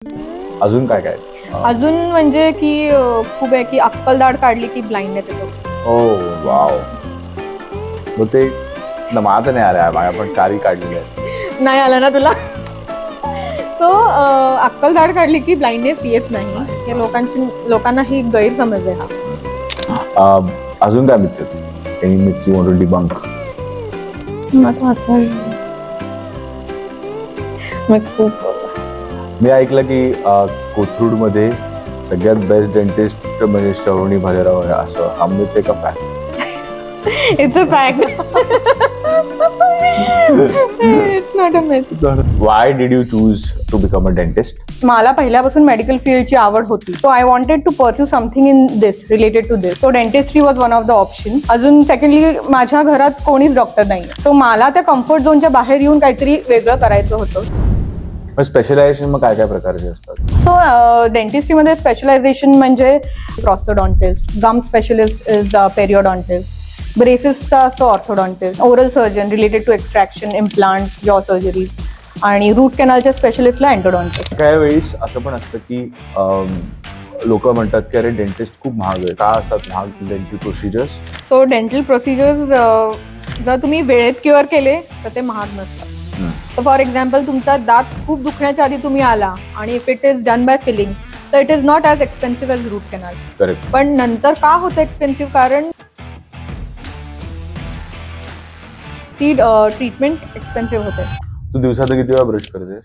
अजून काय काय अजून म्हणजे की खूप आहे की अक्कल दाढ काढली की ब्लाइंडनेस येतो. ओ वाव. मग ते माझं नाही आलं, माझ्या पण कारी काढलेली आहे. नाही आला ना तुला. सो अक्कल दाढ काढली की ब्लाइंडनेस येत नाही, हे लोकांना ही गैरसमज आहे हा. अजून काय मिथ्स आहेत? Any myths you want to debunk? मी ऐकलं की कोथरूड मध्ये सगळ्यात बेस्ट डेंटिस्ट म्हणजे श्रवणी भालेराव आहे, असं हा मिथ आहे का fact? It's a fact. It's not a myth. Why did you choose to become a dentist? मला पहिल्यापासून मेडिकल फील्डची आवड होती. So I wanted to pursue something in this related to this. So dentistry was one of the option. अजून secondly माझ्या घरात कोणीच doctor नाही, सो मला त्या कम्फर्ट झोनच्या बाहेर येऊन काहीतरी वेगळं करायचं होतं. स्पेशलायझेशन मग काय काय प्रकारचे असतात? सो डेंटिस्ट्रीमध्ये स्पेशलायझेशन म्हणजे प्रॉस्थोडॉन्टिस्ट, गम स्पेशलिस्ट इज पेरियोडॉन्टिस्ट, ब्रेसेसचा असतो orthodontist, oral surgeon related to extraction, implant, jaw surgeries, आणि रूट कॅनलच्या स्पेशलिस्टला एंटोडॉन्टिस्ट. काही वेळेस असं पण असतं की लोक म्हणतात की अरे डेंटिस्ट खूप महाग आहे. का असतात महाग dental procedures? So dental procedures जर तुम्ही वेळेत क्युअर केले तर ते महाग नसतात. तर फॉर एक्झाम्पल तुमचा दात खूप दुखण्याच्या आधी तुम्ही आला आणि if it is done by filling तर it is not as expensive as root canal. Correct. पण नंतर का होतं एक्सपेन्सिव्ह? कारण ती ट्रीटमेंट एक्सपेन्सिव्ह होते. तू दिवसात किती वेळा ब्रश करतेस?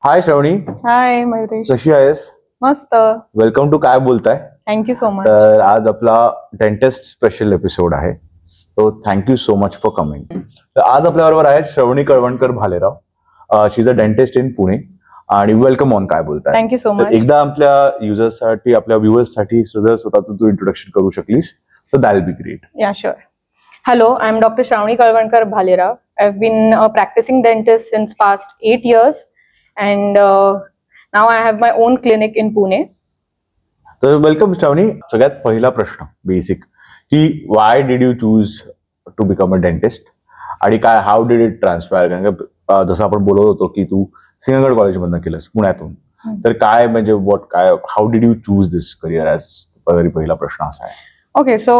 हाय श्रवणी. हाय मयुरेश. कशी आहेस? मस्त. वेलकम टू काय बोलताय. Thank you so much. तर आज आपला डेंटिस्ट स्पेशल एपिसोड आहे, तो thank you so much for coming. तर आज आपल्या बरोबर आहे Shravani Kalwankar Bhalerao. She is a dentist in Pune आणि वेलकम ऑन काय बोलताय. Thank you so much. एकदा आपल्या युजर्ससाठी, आपल्या व्ह्युअर्ससाठी सुद्धा स्वतःचं तू इंट्रोडक्शन करू शकलीस तर that will be great. Yeah sure. Hello, I am doctor Shravani Kalwankar Bhalerao. I have been a practising dentist since past 8 years and now I have my own clinic in Pune. तर welcome Shravani. सगळ्यात पहिला प्रश्न बेसिक की why did you choose to become a dentist आणि काय how did it ट्रान्सफायर? कारण का जसं आपण बोलत होतो की तू सिंहगड कॉलेजमधनं केलंस पुण्यातून, तर काय म्हणजे how did you choose this career as? पहिला प्रश्न असा आहे. ओके, सो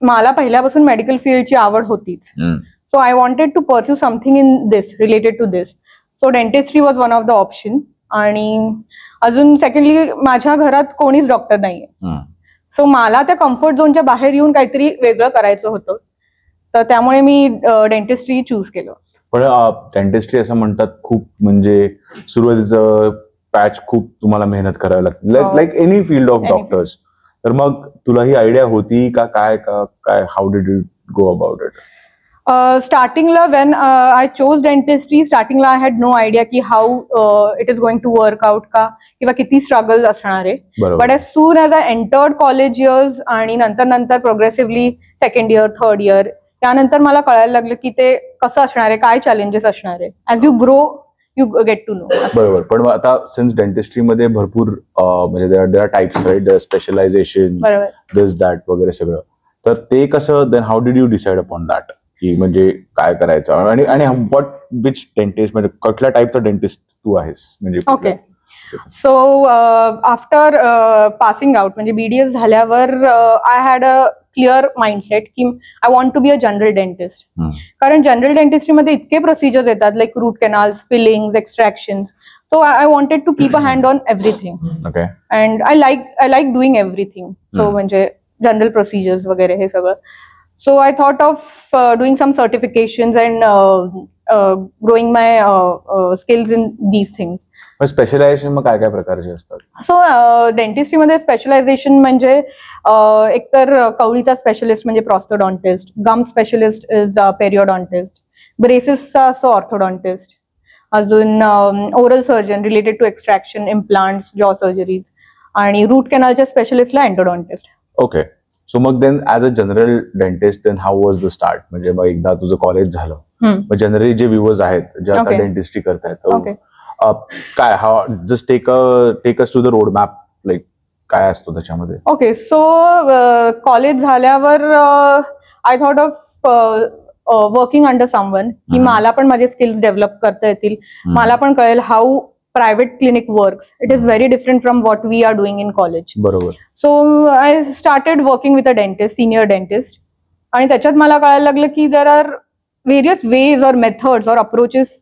मला पहिल्यापासून मेडिकल फील्डची आवड होतीच. So I wanted to pursue something in this related to this. So dentistry was one of the option. आणि अजून सेकंडली माझ्या घरात कोणीच डॉक्टर नाहीये, सो मला त्या कम्फर्ट झोनच्या बाहेर येऊन काहीतरी वेगळं करायचं होतं, तर त्यामुळे मी डेंटिस्ट्री चूज केलं. पण डेंटिस्ट्री असं म्हणतात खूप म्हणजे सुरुवातीचं पॅच खूप तुम्हाला मेहनत करावी लागते, like any field of doctors. तर मग तुला ही आयडिया होती का काय how did you go about it? स्टार्टिंगला वेन आय चोज डेंटिस्ट्री, स्टार्टिंगला आय हॅड नो आयडिया की how it is going to work out का, किंवा किती स्ट्रगल असणार आहे. But as soon as I entered college years आणि नंतर progressively second year, third year, त्यानंतर मला कळायला लागलं की ते कसं असणार आहे, काय चॅलेंजेस असणार आहे. As you grow you get to know. बरोबर. पण आता सिन्स डेंटिस्ट्रीमध्ये भरपूर म्हणजे there are types, right? There specialization, this that वगैरे सगळं. तर ते कसं, then how did you decide upon that की म्हणजे काय करायचं आणि व्हॉट विच डेंटिस्ट, म्हणजे कुठल्या टाईपचा डेंटिस्ट तू आहेस म्हणजे? Okay, so after passing out म्हणजे BDS झाल्यावर I had a clear mindset की I want to be a general dentist. कारण जनरल डेंटिस्ट्रीमध्ये इतके प्रोसिजर्स येतात, like root canals, fillings, extractions. So I wanted to keep a hand on everything and I like doing everything. So म्हणजे general procedures वगैरे हे सगळं. So I thought of doing some certifications and growing my skills in these things. Specialization मग काय काय प्रकारचे असतात? So डेंटिस्ट्रीमध्ये specialisation म्हणजे एकतर कवळीचा स्पेशलिस्ट म्हणजे प्रॉस्थोडॉन्टिस्ट, गम स्पेशलिस्ट इज पेरियोडॉन्टिस्ट, ब्रेसेसचा असतो ऑर्थोडॉन्टिस्ट, अजून oral surgeon related to extraction, implant, jaw surgeries, आणि रूट कॅनलच्या स्पेशलिस्टला एंटोडॉन्टिस्ट. ओके. सो मग then as a general dentist then how was the start? म्हणजे मग एकदा तुझं कॉलेज झालं, मग जनरली जे व्ह्युअर्स आहेत जे आता डेंटिस्ट्री करतायत, काय just take us to the road map, like काय असतो त्याच्यामध्ये? ओके, सो कॉलेज झाल्यावर I thought of working under someone, की मला पण माझे स्किल्स डेव्हलप करता येतील, मला पण कळेल how private clinic works. It is very different from what we are doing in college. बरोबर. So I started working with a dentist, senior dentist, आणि त्याच्यात मला कळायला लागलं की there are various ways or methods or approaches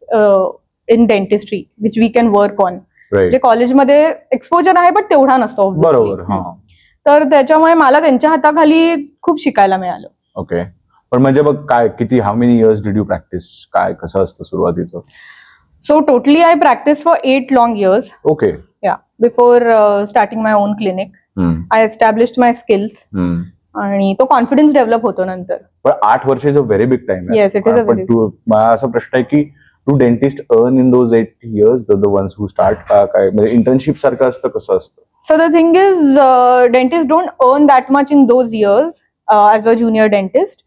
in dentistry which we can work on. म्हणजे कॉलेजमध्ये exposure आहे पण तेवढा नसतो. बरोबर. तर त्याच्यामुळे मला त्यांच्या हाताखाली खूप शिकायला मिळालं. ओके. पण म्हणजे मग काय, किती, how many years did you practice, काय कसं असतं सुरुवातीचं? So totally I practiced for 8 long years. Okay. Yeah. Before starting my own clinic. I established my skills. आणि तो कॉन्फिडन्स डेव्हलप होतो नंतर. पण 8 वर्ष is a very big time. Yes, it is a very. मला असा प्रश्न आहे की to dentist earn in those 8 years the ones who start, काय म्हणजे इंटर्नशिप सारखं असतं, कसं असतं? So the thing is, dentists don't earn that much in those years as a junior dentist.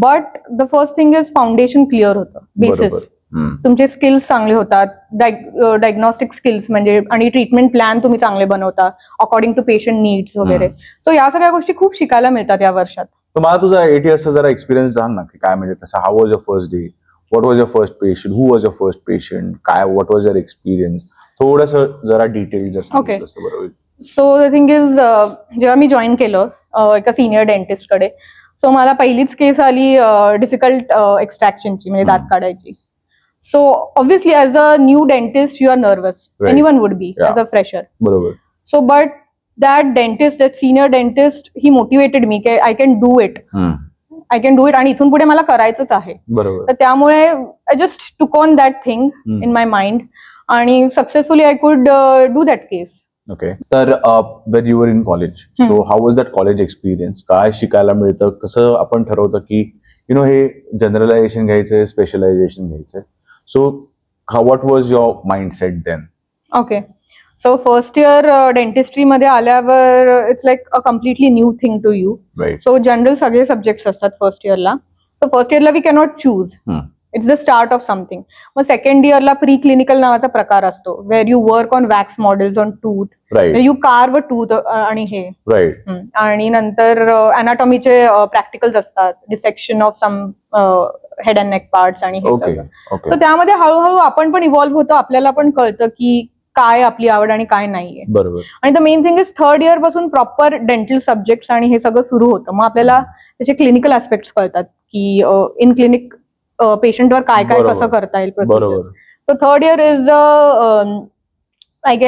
But the first thing is foundation clear होतं, basis. तुमचे skills चांगले होतात, डायग्नोस्टिक स्किल्स म्हणजे, आणि ट्रीटमेंट प्लॅन तुम्ही चांगले बनवता अकॉर्डिंग टू पेशंट नीड्स वगैरे. सो या सगळ्या गोष्टी खूप शिकायला मिळतात या वर्षात. तर मला तुझा 8 yearsचा जरा एक्सपिरियन्स सांग ना, की काय म्हणजे कसं, how was your first day, what was your first patient, who was your first patient, काय, व्हॉट वॉज युअर एक्सपिरियन्स, थोडंसं जरा डिटेल जर सांगितलं असतं बरोबर. सो द थिंग इज, जेव्हा मी जॉईन केलं एका सिनियर डेंटिस्टकडे, सो मला पहिलीच केस आली डिफिकल्ट एक्स्ट्रॅक्शनची, म्हणजे दात काढायची. So obviously as a new dentist you are nervous. Right. Anyone would be as a fresher. Barabar. So but that dentist, that senior dentist, he motivated me that I can do it. I can do it, आणि इथून पुढे मला करायचंच आहे. बरोबर. तर त्यामुळे I just took on that thing in my mind, आणि successfully I could do that case. Okay. तर when you were in college, so how was that college experience? काय शिकायला मिळतं, कसं आपण ठरवतं की हे जनरलायझेशन घ्यायचंय, स्पेशलायझेशन घ्यायचंय? So, what was your mindset then? Okay. So first year dentistry मध्ये आल्यावर it's like a completely new thing to you. Right. So general सगळे subjects असतात first year ला. So first year ला we cannot choose. It's the start of something. मग second year ला pre-clinical नावाचा प्रकार असतो, where you work on wax models on tooth. Right. You carve a tooth आणि हे. Right. आणि नंतर anatomy चे practicals असतात, dissection of some head and neck parts आणि हे सगळं. तर त्यामध्ये हळूहळू आपण पण इव्हॉल्व्ह होतो, आपल्याला पण कळतं की काय आपली आवड आणि काय नाहीये. बरोबर. आणि the main thing is third year पासून प्रॉपर डेंटल सब्जेक्ट्स आणि हे सगळं सुरू होतं. मग आपल्याला त्याचे क्लिनिकल ऍस्पेक्ट्स कळतात की इन क्लिनिक पेशंटवर काय काय कसं करता येईल. बरोबर. So third year is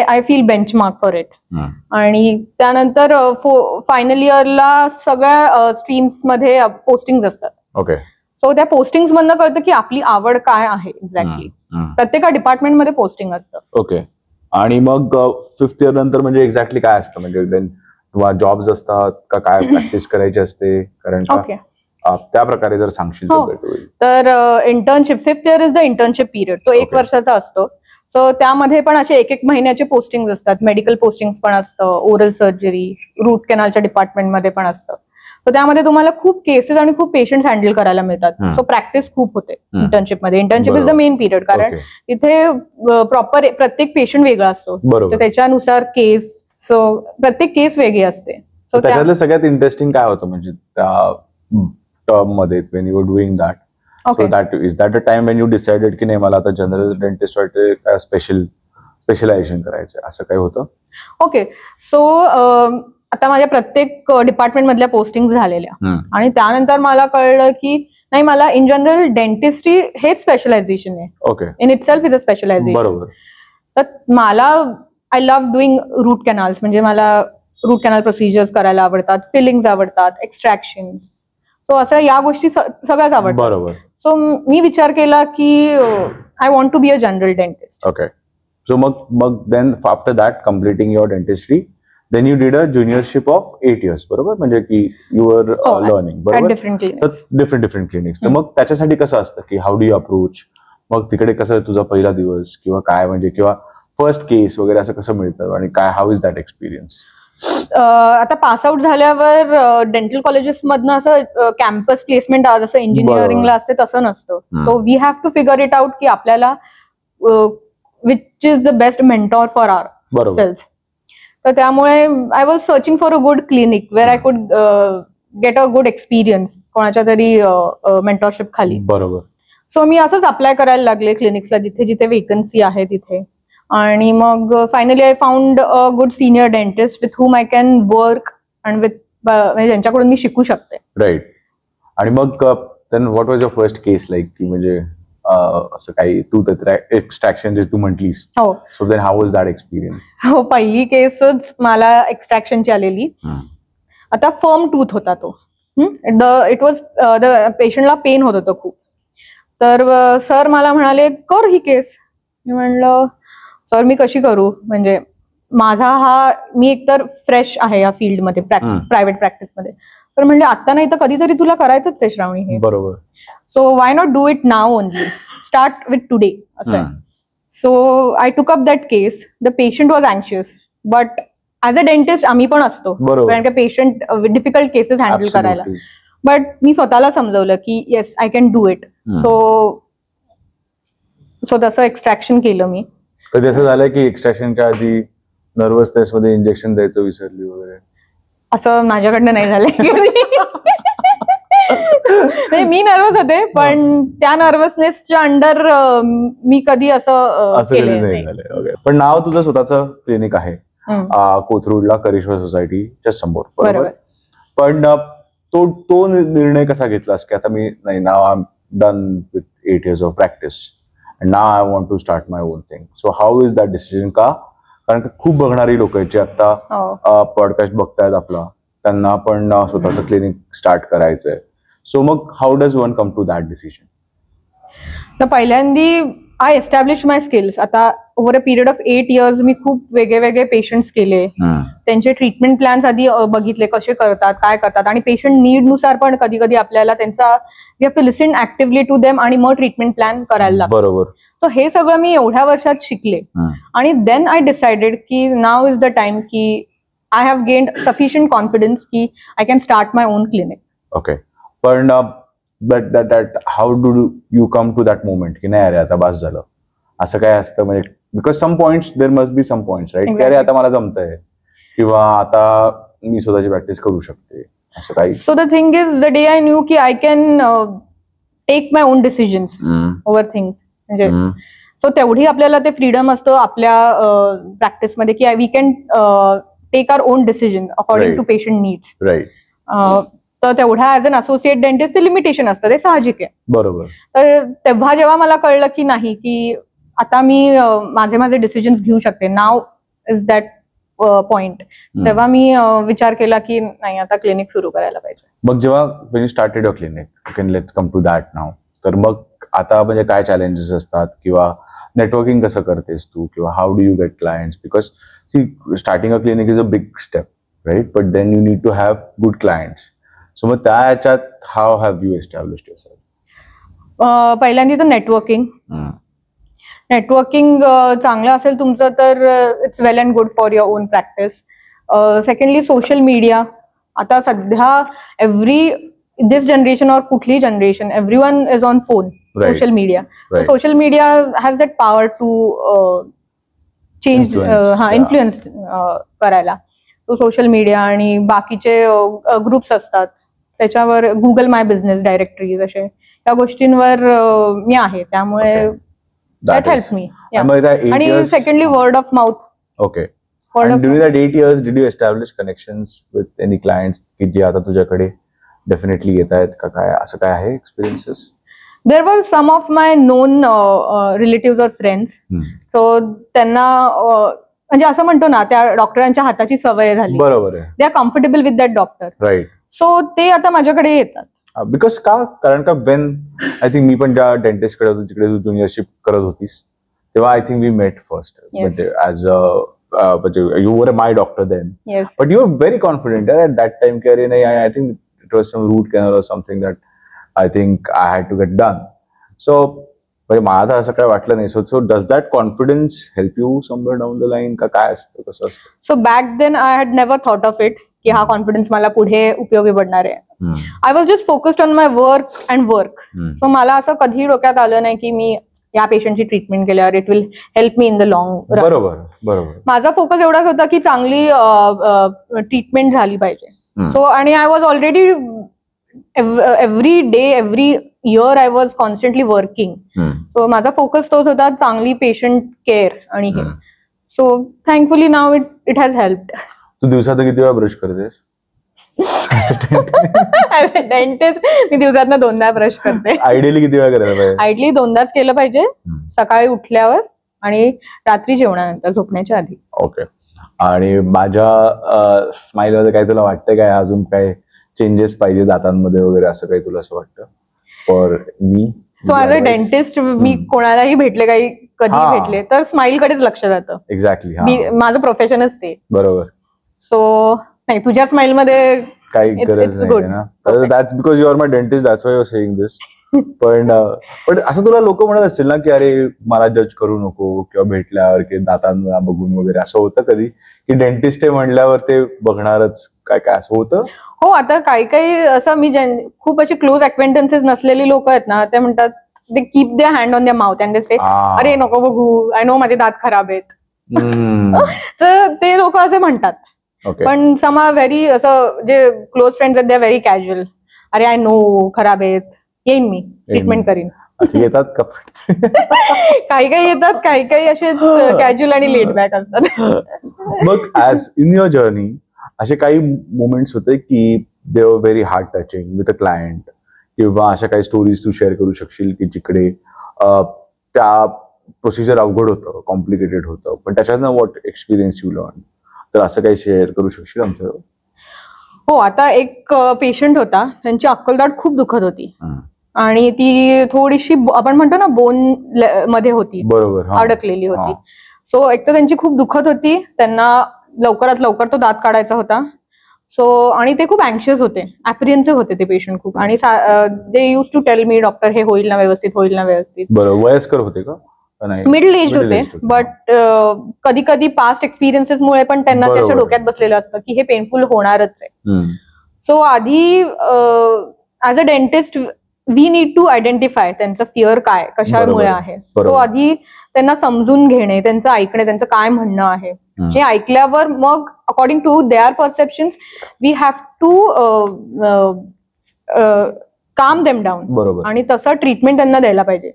I feel benchmark for it. आणि त्यानंतर फायनल इयरला सगळ्या स्ट्रीम्स मध्ये पोस्टिंग असतात. ओके. सो त्या पोस्टिंग मधनं कळतं की आपली आवड काय आहे एक्झॅक्टली. प्रत्येक डिपार्टमेंटमध्ये पोस्टिंग असतं. ओके. आणि मग 5th इयर नंतर म्हणजे एक्झॅक्टली काय असतं, म्हणजे तुम्हाला जॉब्स असतात का, काय प्रॅक्टिस करायची असते, कारण त्या प्रकारे जर सांगशील तर internship, 5th year is the internship period. तो 1 वर्षाचा असतो. सो त्यामध्ये पण असे 1-1 महिन्याचे पोस्टिंग असतात, मेडिकल पोस्टिंग पण असतं, ओरल सर्जरी, रूट कॅनलच्या डिपार्टमेंटमध्ये पण असतं. तर त्यामध्ये तुम्हाला खूप केसेस आणि खूप पेशंट हँडल करायला मिळतात. सो प्रॅक्टिस खूप होते इंटर्नशिप मध्ये. Internship is the main period, कारण तिथे प्रॉपर प्रत्येक पेशंट वेगळा असतो, तर त्याच्यानुसार केस, सो प्रत्येक केस वेगळी असते. सो त्याच्यातलं सगळ्यात इंटरेस्टिंग काय होतं म्हणजे त्या टर्म मध्ये, when you are doing that, so that is that a time when you decided की नाही मला आता जनरल डेंटिस्ट वाटते, स्पेशलायझेशन करायचं, असं काय होतं? ओके. सो आता माझ्या प्रत्येक डिपार्टमेंट मधल्या पोस्टिंग झालेल्या, आणि त्यानंतर मला कळलं की नाही, मला इन जनरल डेंटिस्ट्री हेच स्पेशलायझेशन आहे. Okay. In itself is a specialization. बरोबर. तर मला I love doing root canals, म्हणजे मला रूट कॅनल प्रोसिजर्स करायला आवडतात, फिलिंग्स आवडतात, एक्स्ट्रॅक्शन. सो असं या गोष्टी सगळ्याच आवडतात. बरोबर. सो मी विचार केला की I want to be a general dentist. Okay. So मग then after that completing your dentistry, then you did a juniorship of 8 years, बरोबर, म्हणजे की you were learning, बरोबर, different clinics. तर मग त्याच्यासाठी कसं असतं की हाऊ डू यू अप्रोच, मग तिकडे कसं तुझा पहिला दिवस किंवा काय, म्हणजे किंवा फर्स्ट केस वगैरे असं कसं मिळतं, आणि काय, हाऊ इज दॅट एक्सपिरियन्स? आता पास आउट झाल्यावर डेंटल कॉलेजेस मधनं असं कॅम्पस प्लेसमेंट जसं इंजिनिअरिंगला असते तसं नसतं. So we have to figure it out की आपल्याला which is the best mentor for our self. तर त्यामुळे I was searching for a good clinic where I could get a good experience कोणाच्या तरी मेंटॉरशिप खाली. बरोबर. सो मी असंच apply करायला लागले क्लिनिक्सला जिथे जिथे वेकन्सी आहे तिथे. आणि मग finally I found a good senior dentist with whom I can work and with म्हणजे ज्यांच्याकडून मी शिकू शकते. राईट. आणि मग then what was your first case like की म्हणजे असं काही तू एक्स्ट्रॅक्शन जे तू म्हटलीस. हो. So then how was that experience? So पहिली केसच मला एक्स्ट्रॅक्शनची आलेली. आता फर्म टूथ होता तो. इट वॉज द पेशंटला पेन होत होतं खूप. तर सर मला म्हणाले कर ही केस. मी म्हणलं सर मी कशी करू, म्हणजे माझा मी एकतर फ्रेश आहे या फील्डमध्ये प्रायव्हेट प्रॅक्टिसमध्ये. तर म्हणले आता नाही तर कधीतरी तुला करायचंच आहे श्रावणी हे. बरोबर. So why not do it now only, start with today असं आहे. So I took up that case. The patient was अँशियस बट ॲज अ डेंटिस्ट आम्ही पण असतो कारण का पेशंट डिफिकल्ट केसेस हँडल करायला. बट मी स्वतःला समजवलं की yes I can do it. So तसं एक्स्ट्रॅक्शन केलं मी. कधी असं झालं की एक्स्ट्रॅक्शनच्या आधी नर्वसनेस मध्ये इंजेक्शन द्यायचं विसरली वगैरे? असं माझ्याकडनं नाही झालंय. म्हणजे मी नर्वस होते पण त्या नर्वसनेसच्या अंडर मी कधी असं केलं नाही. पण नाव तुझं स्वतःचं क्लिनिक आहे कोथरूडला करिश्मा सोसायटीच्या समोर. बरोबर. पण तो निर्णय कसा घेतलास की आता मी नाही now I am done with 8 years of practice and now I want to start my own thing. So how is that decision? कारण खूप बघणारी लोक आहेत जे आता पॉडकास्ट बघतायत आपला, त्यांना पण स्वतःचं क्लिनिक स्टार्ट करायचंय. सो मग how does one come to that decision? तर पहिल्यांदी आय एस्टॅब्लिश माय स्किल्स. आता over a period of 8 years मी खूप वेगळे पेशंट्स केले. त्यांचे ट्रीटमेंट प्लॅन्स आधी बघितले कसे करतात काय करतात आणि पेशंट नीड नुसार पण कधी कधी आपल्याला त्यांचा we have to listen actively to them आणि मग ट्रीटमेंट प्लॅन करायला लागतो. बरोबर. सो हे सगळं मी एवढ्या वर्षात शिकले आणि देन आय डिसाइडेड की नाव इज द टाइम की I have gained sufficient confidence की I can start my own clinic. Okay. पण that how do you come to that moment की नाही अरे आता बस झालं असं काय असतं? म्हणजे because some points there must be some points right की अरे आता मला जमतंय किंवा आता मी स्वतःची प्रॅक्टिस करू शकते असं काही. So the thing is the day I knew की I can take my own decisions over things. म्हणजे सो तेवढी आपल्याला ते फ्रीडम असतं आपल्या प्रॅक्टिसमध्ये की we can take our own decision according to patient needs. Right. तर तेवढ्या ॲज अन असोसिएट डेंटिस्ट ते लिमिटेशन असतं, ते साहजिक आहे. बरोबर. तर तेव्हा जेव्हा मला कळलं की नाही की आता मी माझे डिसिजन्स घेऊ शकते, नाव इज दॅट पॉइंट, तेव्हा मी विचार केला की नाही आता क्लिनिक सुरू करायला पाहिजे. मग जेव्हा when you started your clinic, okay, let's come to that now. तर मग आता म्हणजे काय चॅलेंजेस असतात किंवा नेटवर्किंग कसं करतेस तू किंवा how do you get clients? Because see starting a clinic is a big step right, but then you need to have good clients. So मग त्या ह्याच्यात how have you established yourself? पहिल्यांदा तर नेटवर्किंग चांगलं असेल तुमचं तर it's well and good for your own practice. Secondly social media. आता सध्या दिस जनरेशन और कुठली generation everyone is on phone, social media. Social media has that power to change influence करायला. तो सोशल मीडिया आणि बाकीचे ग्रुप्स असतात त्याच्यावर गुगल माय बिझनेस डायरेक्टरीज असे या गोष्टींवर मी आहे, त्यामुळे दॅट हेल्प मी. आणि secondly word of mouth. Okay. And during that 8 years, did you establish connections with any clients की जे आता तुझ्याकडे डेफिनेटली येत आहेत का? काय असं काय आहे experiences? There were some of my known relatives or friends. So त्यांना म्हणजे असं म्हणतो ना त्या डॉक्टरांच्या हाताची सवय झाली. बरोबर आहे. They are comfortable with that doctor. Right. So ते आता माझ्याकडे येतात. बिकॉज का? कारण का वेन आय थिंक मी पण ज्या डेंटिस्ट कडे होतो तिकडे तू ज्युनियरशिप करत होतीस तेव्हा I think we met first म्हणजे as a you were my doctor then. Yes. But you were very confident at that time. I think it was some root canal or something that I think I had to get done. So, मला असं काय वाटलं नाही. So does that confidence help you somewhere down the line? का काय असतं, कसं असतं? So back then I had never thought of it की हा कॉन्फिडन्स मला पुढे उपयोगी पडणार आहे. I was just focused on my work and work. So मला असं कधी डोक्यात आलं नाही की मी या पेशंटची ट्रीटमेंट केल्यावर it will help me in the long run. बरोबर बरोबर. माझा फोकस एवढाच होता की चांगली ट्रीटमेंट झाली पाहिजे. सो आणि I was already every day every year I was constantly working. So माझा फोकस तोच होता, चांगली पेशंट केअर आणि हे. So thankfully now it has helped. तू दिवसात किती वेळा ब्रश करतेस? डेंटिस्ट मी दिवसात 2दा ब्रश करते. आयडियली किती वेळा करायला पाहिजे? आयडियली 2दाच केलं पाहिजे, सकाळी उठल्यावर आणि रात्री जेवणानंतर, झोपण्याच्या आधी. ओके. आणि माझ्या स्माइल मध्ये काय तुला वाटतं काय अजून काय चेंजेस पाहिजे दातांमध्ये वगैरे, असं काही तुला असं वाटतं for me? So as a dentist मी कोणालाही भेटले, काही कधी भेटले तर स्माइल कडेच लक्ष जातं. एक्झॅक्टली, माझं प्रोफेशनच ते. बरोबर. सो नाही, तुझ्या स्माइल मध्ये काही गरज नाही ना. That's because you are my dentist, that's why you are saying this. पण असं तुला लोक म्हणत असतील ना की अरे मला जज करू नको, किंवा भेटल्यावर की दातांना बघून वगैरे, असं होतं कधी की डेंटिस्ट आहे म्हणल्यावर ते बघणारच काय काय, असं होतं? हो, आता काही असं मी खूप अशी क्लोज अक्वेंटन्सेस नसलेली लोक आहेत ना, ते म्हणतात they keep their hand on their mouth and they say अरे नको बघू, आय नो माझे दात खराब आहेत. तर ते लोक असे म्हणतात. पण समा व्हेरी असं जे क्लोज फ्रेंड्स आहेत, दे आर व्हेरी कॅज्युअल. अरे आय नो खराब आहेत, येईन मी, ट्रीटमेंट करीन. येतात का? काही येतात, काही असे कॅज्युअल आणि लेट बॅक असतात. मग ऍज इन युअर जर्नी असे काही मोमेंट्स होते की they were very heart touching with a client, किंवा अशा काही स्टोरीज तू शेअर करू शकशील की जिकडे त्या प्रोसिजर अवघड होतं, कॉम्प्लिकेटेड होतं, पण त्याच्यातनं व्हॉट एक्सपिरियन्स यू लर्न, तर असं काही शेअर करू शकशील आमच्याबरोबर? हो, आता एक पेशंट होता, त्यांची अक्कलदाढ खूप दुखत होती आणि ती थोडीशी आपण म्हणतो ना बोन मध्ये होती, बरोबर, अडकलेली होती. सो एक तर त्यांची खूप दुखत होती, त्यांना लवकरात लवकर तो दात काढायचा होता. सो आणि ते खूप अँक्शियस होते, ऍप्रिहेन्सिव्ह होते ते पेशंट खूप. आणि they use to tell me doctor हे होईल ना व्यवस्थित, होईल ना व्यवस्थित. बरोबर. वयस्कर होते का? मिडल एज होते, बट कधी कधी पास्ट एक्सपिरियन्सेसमुळे पण त्यांना त्याच्या डोक्यात बसलेलं असतं की हे पेनफुल होणारच आहे. सो आधी as a dentist we need to identify त्यांचं फिअर काय, कशामुळे आहे. सो आधी त्यांना समजून घेणे, त्यांचं ऐकणे, त्यांचं काय म्हणणं आहे हे ऐकल्यावर मग according to their perceptions we have to calm them down आणि तसं ट्रीटमेंट त्यांना द्यायला पाहिजे.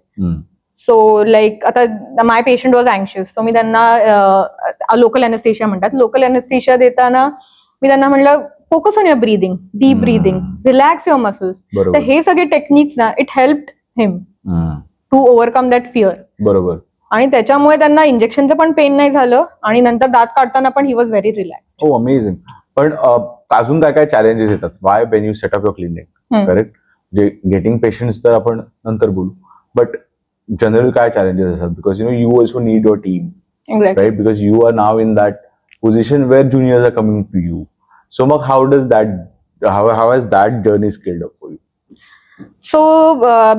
सो लाईक आता my patient was anxious, so मी त्यांना लोकल अॅनेस्थेशिया म्हणतात, लोकल अॅनेस्थेशिया देताना मी त्यांना म्हटलं focus on your breathing, deep breathing, relax your muscles. तर हे सगळे टेक्निक्स ना it helped him to overcome that fear. बरोबर. आणि त्याच्यामुळे त्यांना इंजेक्शनचं पण पेन नाही झालं आणि नंतर दात काढताना पण ही वॉज व्हेरी रिलॅक्स. हो, अमेझिंग. पण अजून काय काय चॅलेंजेस येतात why when you set up your clinic? Correct. जे गेटिंग पेशंट्स तर आपण नंतर बोलू, बट जनरल काय चॅलेंजेस असतात? Because you also need your team, right? Because you are now in that position where juniors are coming to you. So, how does that, how has that journey scaled up for you? So,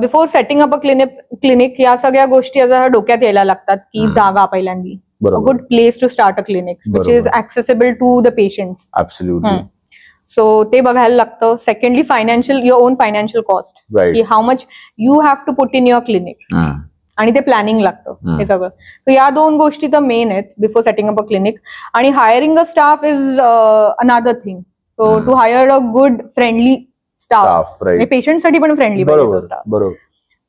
before setting up a clinic, या सगळ्या गोष्टी आता डोक्यात यायला लागतात की जागा पहिल्यांदी, a good place to start a clinic, which is accessible to the patients. Absolutely. So, ते बघायला लागतं. Secondly, your own financial cost. Right. की how much you have to put in your clinic. आणि ते प्लॅनिंग लागतं हे सगळं. तर या दोन गोष्टी तर मेन आहेत before setting up a clinic. आणि hiring a staff is another thing. So to hire a good friendly staff, पेशंटसाठी पण फ्रेंडली पाहिजे.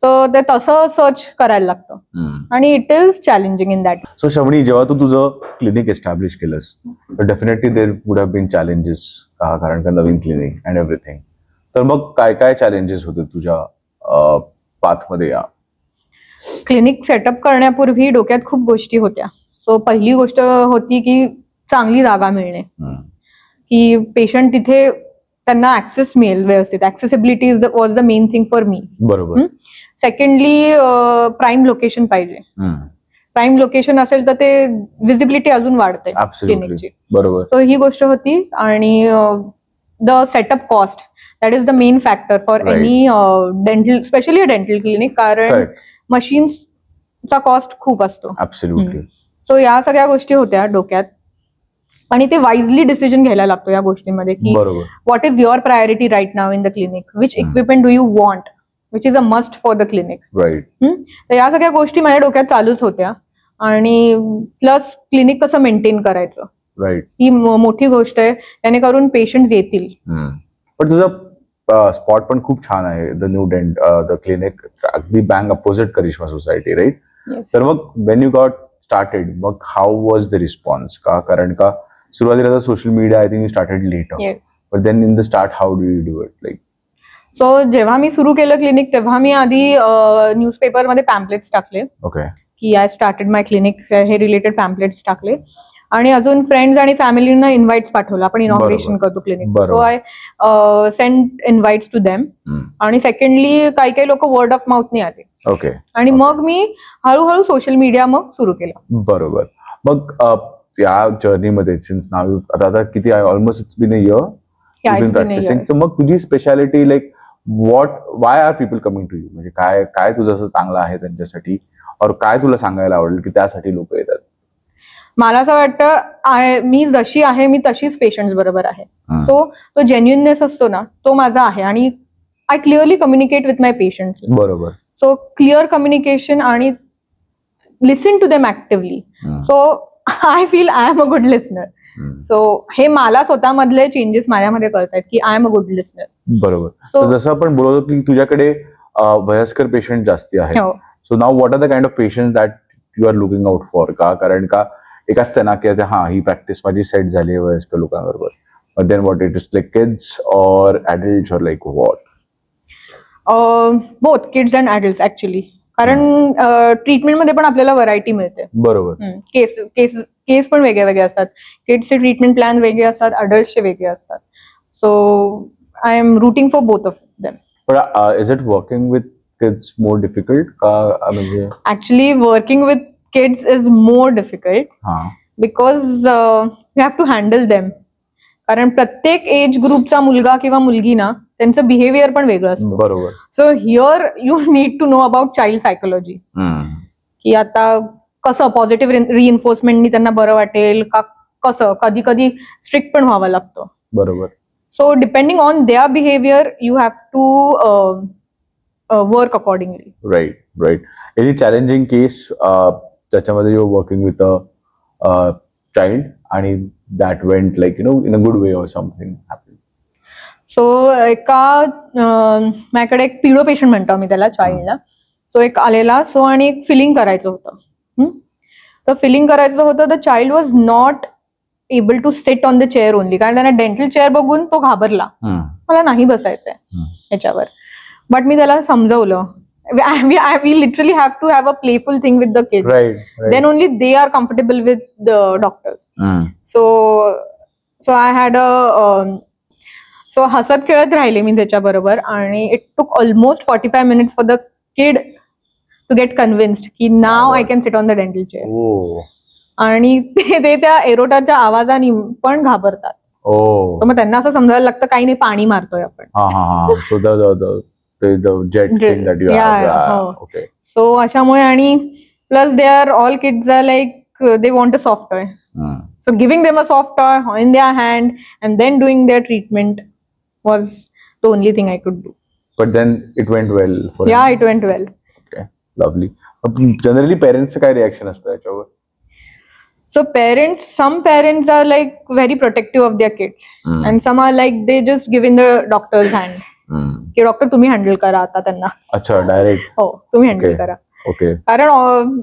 सो ते तसं सर्च करायला लागतं आणि it is challenging in that. So Shravani, जेव्हा तू तुझं क्लिनिक एस्टॅब्लिश केलंस, definitely there would have been challenges, कारण का नवीन क्लिनिक अँड एव्हरीथिंग. तर मग काय काय चॅलेंजेस होते तुझ्या पाथमध्ये? या क्लिनिक सेटअप करण्यापूर्वी डोक्यात खूप गोष्टी होत्या. सो पहिली गोष्ट होती की चांगली जागा मिळणे, की पेशंट तिथे त्यांना ऍक्सेस मिळेल व्यवस्थित. Accessibility was the main thing for me. बरोबर. सेकंडली प्राईम लोकेशन पाहिजे. प्राईम लोकेशन असेल तर ते विजिबिलिटी अजून वाढते क्लिनिकची. बरोबर. सो ही गोष्ट होती. आणि the setup cost, that is the main factor for any dental, specially a dental clinic, कारण मशीन्सचा कॉस्ट खूप असतो. सो या सगळ्या गोष्टी होत्या डोक्यात. आणि ते वाईजली डिसिजन घ्यायला लागतो या गोष्टींमध्ये की what is your priority right now in the clinic, which equipment do you want, which is a must for the clinic. Right. तर या सगळ्या गोष्टी माझ्या डोक्यात चालूच होत्या. आणि प्लस क्लिनिक कसं मेंटेन करायचं, राईट, ही मोठी गोष्ट आहे, जेणेकरून पेशंट येतील. पण तुझं स्पॉट पण खूप छान आहे, the new dent the clinic, अगदी bank opposite Karishma society, right. तर मग वेन यू गॉट स्टार्टेड, मग हाऊ वॉज द रिस्पॉन्स? कारण का सुरुवातीला तर social media I think you started later, but then in the start how do you do it? Like so जेव्हा मी सुरू केलं क्लिनिक तेव्हा मी आधी न्यूजपेपर मध्ये पॅम्पलेट्स टाकले. ओके. की आय स्टार्टेड माय क्लिनिक, हे रिलेटेड पॅम्पलेट्स टाकले. आणि अजून फ्रेंड्स आणि फॅमिलीना इन्व्हाइट्स पाठवलं, आपण इनॉग्रेशन करतो clinic, so I send invites to them. आणि सेकंडली काही काही लोक वर्ड ऑफ माउथनी आले. ओके. आणि मग मी हळूहळू सोशल मीडिया मग सुरू केलं. बरोबर. मग या जर्नीमध्ये सिन्स नाव आता किती आहे, almost it's been a year practicing, तर मग तुझी speciality like why are people coming to you? म्हणजे काय काय तुझं असं चांगलं आहे त्यांच्यासाठी, और काय तुला सांगायला आवडेल की त्यासाठी लोक येतात? मला असं वाटतं मी जशी आहे मी तशीच पेशंट्स बरोबर आहे. सो तो जेन्युइननेस असतो ना, तो माझा आहे. आणि I clearly communicate with my patients. बरोबर. सो क्लिअर कम्युनिकेशन आणि listen to them actively. So I feel I am a good listener. So हे मला स्वतःमधले चेंजेस माझ्यामध्ये कळतात की I am a good listener. बरोबर. जसं आपण बोलतो की तुझ्याकडे वयस्कर पेशंट जास्ती आहेत. So now what are the kind of patients that you are looking out for? कारण का एक असतं ना की हा ही प्रॅक्टिस माझी सेट झाली आहे वयस्कर लोकांबरोबर, but then what it is like kids और ऍडल्ट्स और like what? Both kids and adults actually. कारण ट्रीटमेंटमध्ये पण आपल्याला व्हरायटी मिळते. बरोबर. केस पण वेगळे वेगळे असतात. किड्सचे ट्रीटमेंट प्लॅन वेगळे असतात, अडल्ट्सचे वेगळे असतात. So I am rooting for both of them. But is it working with kids more difficult का? म्हणजे actually working with kids is more difficult because you have to handle them. कारण प्रत्येक age ग्रुपचा मुलगा किंवा मुलगी ना, त्यांचं बिहेवियर पण वेगळं असतं. बरोबर. So here you need to know about child psychology, की आता कसं पॉझिटिव्ह रिइन्फोर्समेंटनी त्यांना बरं वाटेल का, कसं कधी कधी स्ट्रिक्ट पण व्हावं लागतं. बरोबर. So depending on their behaviour you have to work accordingly. Right, right. Any challenging case त्याच्यामध्ये you working with a child आणि that went like you know in a good way और समथिंग हॅपन? सो माझ्याकडे एक पिडो patient म्हणतो आम्ही त्याला, चाइल्डला. So एक आलेला, सो आणि एक फिलिंग करायचं होतं. तर फिलिंग करायचं होतं, the child was not able to sit on the chair only, कारण त्यांना डेंटल चेअर बघून तो घाबरला, मला नाही बसायचंय ह्याच्यावर. बट मी त्याला समजवलं, we literally have to have a playful thing with the kids. Right. Then only they are comfortable with the doctors. So I had so हसत खेळत राहिले मी त्याच्या बरोबर. आणि it took almost 45 minutes for the kid to get convinced की now I can sit on the dental chair. आणि ते त्या एरोटाच्या आवाजाने पण घाबरतात. मग त्यांना असं समजायला लागतं काही नाही, पाणी मारतोय आपण. The jet thing that you have. Okay. So अशामुळे, आणि plus they are all kids are like they want a soft toy. So giving them a soft toy in their hand and then doing their treatment was the only thing I could do. But then it went well for Yeah, him. it went well. Okay, lovely. Generally parents काय reaction असतं याच्यावर? So some parents are like very protective of their kids, and some are like they just give in the doctor's hand. की doctor तुम्ही handle करा आता त्यांना. अच्छा, direct. हो, तुम्ही हँडल करा. ओके. कारण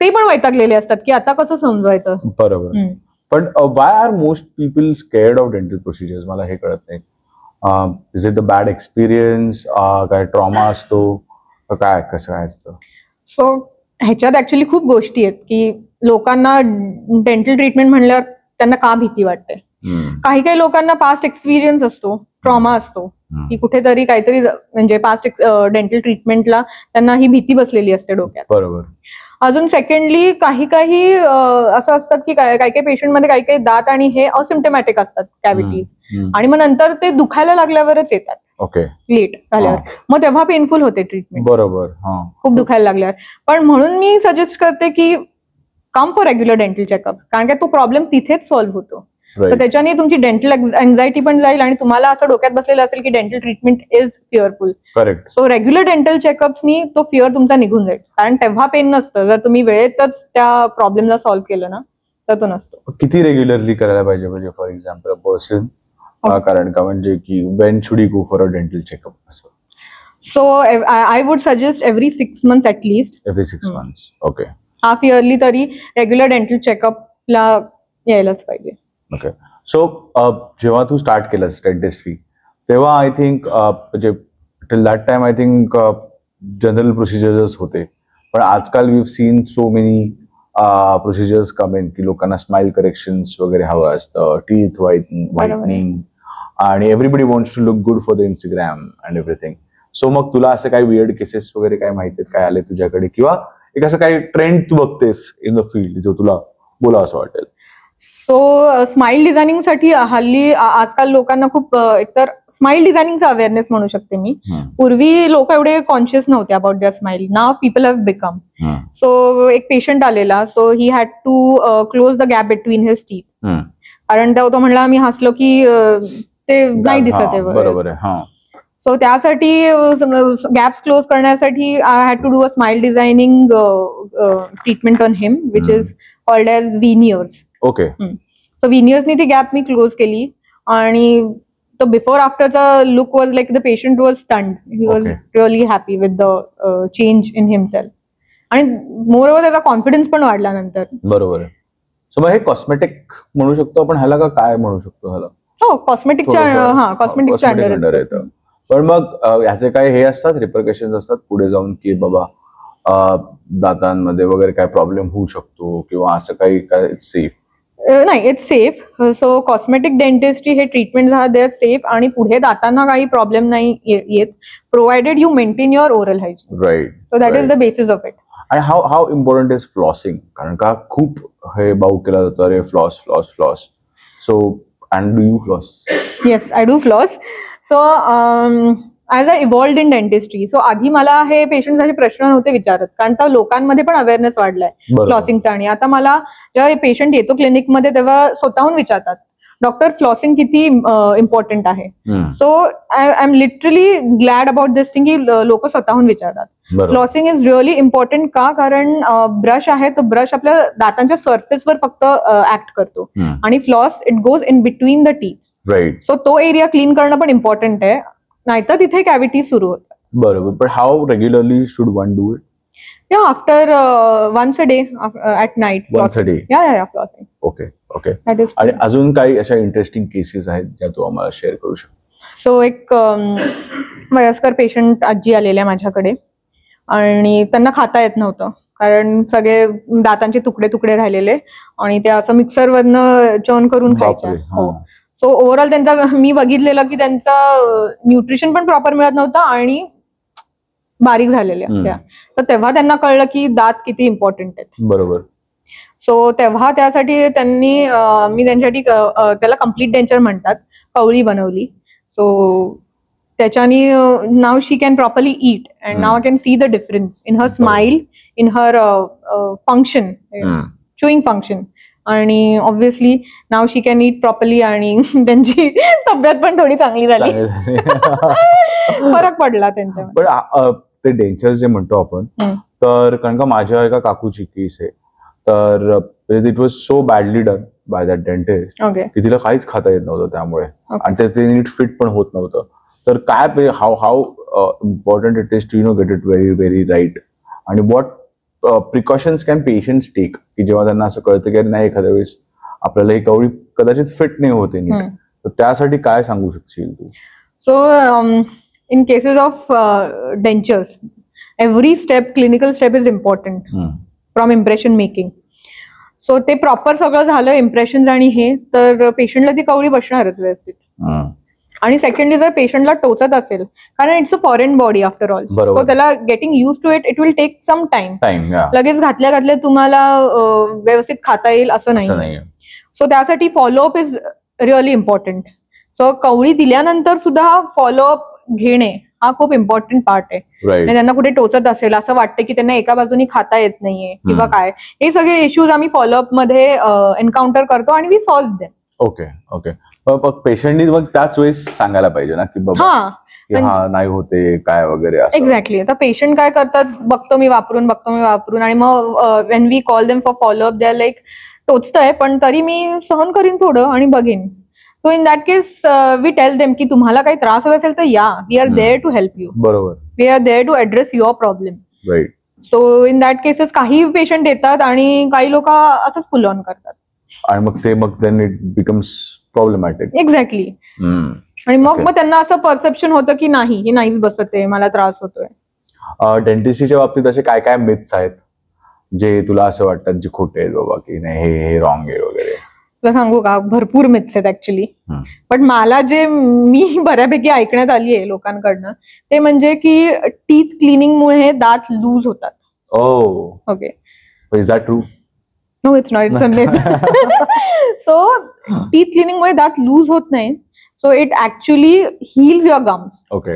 ते पण वैतागलेले असतात की आता कसं समजवायचं. बरोबर. पण why are most people scared of dental procedures? मला हे कळत नाही. Is it the bad experience, काय ट्रॉमा असतो, काय कसं काय असतं? सो ह्याच्यात ऍक्च्युली खूप गोष्टी आहेत की लोकांना डेंटल ट्रीटमेंट म्हणल्यावर त्यांना का भीती वाटते. काही काही लोकांना पास्ट एक्सपिरियन्स असतो, ट्रॉमा असतो, की कुठेतरी काहीतरी म्हणजे पास्ट डेंटल ट्रीटमेंटला त्यांना ही भीती बसलेली असते डोक्यात. बरोबर. अजून सेकंडली काही काही असं असतात की काही काही पेशंटमध्ये काही काही दात आणि हे असिम्प्टमॅटिक असतात, कॅव्हिटीज, आणि मग नंतर ते दुखायला लागल्यावरच येतात. ओके. लेट झाल्यावर, मग तेव्हा पेनफुल होते ट्रीटमेंट. बरोबर. खूप दुखायला लागल्यावर. पण म्हणून मी सजेस्ट करते की come for regular dental checkup, कारण की तो प्रॉब्लेम तिथेच सॉल्व्ह होतो. तर त्याच्याने तुमची डेंटल अँझायटी पण जाईल आणि तुम्हाला असं डोक्यात बसलेलं असेल की dental treatment is fearful. Correct. So regular dental चेकअप्सनी तो फिअर तुमचा निघून जाईल, कारण तेव्हा पेन नसतं जर तुम्ही वेळेतच त्या प्रॉब्लेमला सॉल्व्ह केलं ना तर तो नसतो. किती रेग्युलरली करायला पाहिजे म्हणजे फॉर एक्झाम्पल पर्सन, कारण का म्हणजे की Wien should you go for a dental checkup असं? So I would suggest every 6 months at least. Every 6 months. Okay. Half yearly तरी रेग्युलर डेंटल चेकअपला यायलाच पाहिजे. ओके. सो जेव्हा तू स्टार्ट केलंस डेंटिस्ट्री तेव्हा आय थिंक म्हणजे till that time I think general procedures होते, पण आजकाल we seen so many procedures come in की लोकांना स्माइल करेक्शन्स वगैरे हवं असतं, टीथ व्हाईटनिंग, आणि everybody wants to look good for the Instagram and everything. So मग तुला असं काही वियर्ड केसेस वगैरे काय माहिती आहेत, काय आले तुझ्याकडे, किंवा एक असं काही ट्रेंड तू बघतेस इन द फील्ड जो तुला बोला असं वाटेल? सो स्माइल डिझायनिंग साठी हल्ली आजकाल लोकांना खूप एकतर स्माइल डिझायनिंगचा अवेअरनेस म्हणू शकते मी. पूर्वी लोक एवढे कॉन्शियस नव्हते about their smile. Now people have become. So एक पेशंट आलेला, so he had to close the gap between his teeth, कारण तो म्हणला मी हसलो की ते नाही दिसत आहे. बरोबर आहे. सो त्यासाठी गॅप्स क्लोज करण्यासाठी I had to do a smile designing treatment on him which is called as veneers. Okay. So व्हिनियर्सनी ती गॅप मी क्लोज केली आणि तो बिफोर आफ्टरचा look was like the patient was stunned. He was really happy with the change in himself, आणि मोर over त्याचा confidence पण वाढला नंतर. बरोबर आहे. सो मग हे कॉस्मेटिक म्हणू शकतो आपण ह्याला, का काय म्हणू शकतो ह्याला? हो, कॉस्मेटिकच्या अंडर येतं. पण मग ह्याचे काय हे असतात रिपरकशन्स असतात पुढे जाऊन की बाबा दातांमध्ये वगैरे काय प्रॉब्लेम होऊ शकतो किंवा असं काही काय सेफ? नाही, it's safe. So cosmetic dentistry हे ट्रीटमेंट दे आर सेफ आणि पुढे दातांना काही प्रॉब्लेम नाही येत, provided you maintain your oral hygiene. Right. So that is the basis of it. आणि हाऊ इम्पॉर्टंट इज फ्लॉसिंग, कारण का खूप हे बाऊ केला जातो, अरे floss floss floss. So and do you floss? Yes, I do floss. So as I evolved in dentistry, so आधी मला हे पेशंटचे प्रश्न नव्हते विचारत, कारण तर लोकांमध्ये पण अवेअरनेस वाढलाय फ्लॉसिंगचा. आणि आता मला जेव्हा पेशंट येतो क्लिनिकमध्ये तेव्हा स्वतःहून विचारतात, डॉक्टर फ्लॉसिंग किती इम्पॉर्टंट आहे. So I am literally glad about this thing की लोक स्वतःहून विचारतात. फ्लॉसिंग इज रिअली इम्पॉर्टंट का, कारण ब्रश आहे तो ब्रश आपल्या दातांच्या सर्फेसवर फक्त ऍक्ट करतो आणि floss it goes in between the teeth. Right. So तो एरिया क्लीन करणं पण इम्पॉर्टंट आहे, नाहीतर तिथे कॅव्हिटी सुरू होतात. बरोबर. पण how regularly should one do it? Yeah, after once a day at night. Once a day. Yeah, flossing. Okay. आणि अजून काही अशा इंटरेस्टिंग केसेस आहेत ज्या तू आम्हाला शेअर करू शकतो? सो एक वयस्कर पेशंट आजी आलेल्या माझ्याकडे आणि त्यांना खाता येत नव्हतं, कारण सगळे दातांचे तुकडे तुकडे राहिलेले आणि ते असं मिक्सरवरनं चर्न करून खायच्या. हो. सो ओव्हरऑल त्यांचा मी बघितलेलं की त्यांचा न्यूट्रिशन पण प्रॉपर मिळत नव्हतं आणि बारीक झालेल्या त्या. तर तेव्हा त्यांना कळलं की दात किती इम्पॉर्टंट आहेत. बरोबर. सो तेव्हा त्यासाठी त्यांनी मी त्यांच्यासाठी त्याला कम्प्लीट डेंचर म्हणतात, कवळी बनवली. सो त्याच्यानी now she can properly eat and now I can see the difference in her smile, in her function, chewing function. आणि obviously now she can eat properly आणि त्यांची तब्येत पण थोडी चांगली झाली. फरक पडला त्यांच्या. पण ते डेंचर जे म्हणतो आपण, तर कारण का माझ्या एका काकूची केस आहे, तर it was so badly done by that dentist की तिला काहीच खाता येत नव्हतं त्यामुळे, आणि ते नीट फिट पण होत नव्हतं. तर काय how important it is to get it very very right, आणि what precautions can patients take की जेव्हा त्यांना असं कळतं की नाही एखाद्या वेळेस आपल्याला ही कवळी कदाचित फिट नाही होते नीट, तर त्यासाठी काय सांगू शकशील तू? So in cases of dentures, every step, clinical step is important from impression making. So ते प्रॉपर सगळं झालं इम्प्रेशन आणि हे, तर पेशंटला ती कवळी बसणारच व्यवस्थित. आणि सेकंडली जर पेशंटला टोचत असेल, कारण it's a foreign body after all, so त्याला getting use to it will take some time. लगेच घातल्या तुम्हाला व्यवस्थित खाता येईल असं नाही. सो त्यासाठी follow up is really important. So कवळी दिल्यानंतर सुद्धा फॉलोअप घेणे हा खूप इम्पॉर्टंट पार्ट आहे. त्यांना कुठे टोचत असेल, असं वाटतं की त्यांना एका बाजूनी खाता येत नाहीये किंवा काय, हे सगळे इश्यूज आम्ही फॉलोअप मध्ये एन्काउंटर करतो आणि we solve them. Okay okay. मग पेशंटनी मग त्याच वेळेस सांगायला पाहिजे ना की बाबा की हा नाही होते काय वगैरे असं. एक्झॅक्टली. आता पेशंट काय करतात, बघतो मी वापरून आणि मग when we call them for follow up they are like टोचतंय पण तरी मी सहन करीन थोडं आणि बघेन. So in that case we tell them की तुम्हाला काही त्रास होत असेल तर या, we are there to help you. बरोबर. We are there to address your problem. Right. So in that cases काही पेशंट येतात आणि काही लोक असंच पुल ऑन करतात आणि मग then it becomes problematic. Exactly. आणि मग त्यांना असं परसेप्शन होतं की नाही हे नाहीच बसत आहे, मला त्रास होतोय. डेंटिस्ट्रीच्या बाबतीत असे काय काय मिथ्स आहेत जे तुला असं वाटतात जे खोटे आहेत बाबा की नाही हे रॉंग आहे वगैरे? तुला सांगू का, भरपूर मिथ्स आहेत ऍक्च्युली. पण मला जे मी बऱ्यापैकी ऐकण्यात आली आहे लोकांकडनं ते म्हणजे की टीथ क्लिनिंगमुळे दात लूज होतात. Okay. Is that true? No, it's not. It's a myth. So teeth क्लिनिंगमुळे दात लूज होत नाही. So it actually heals your gums. Okay.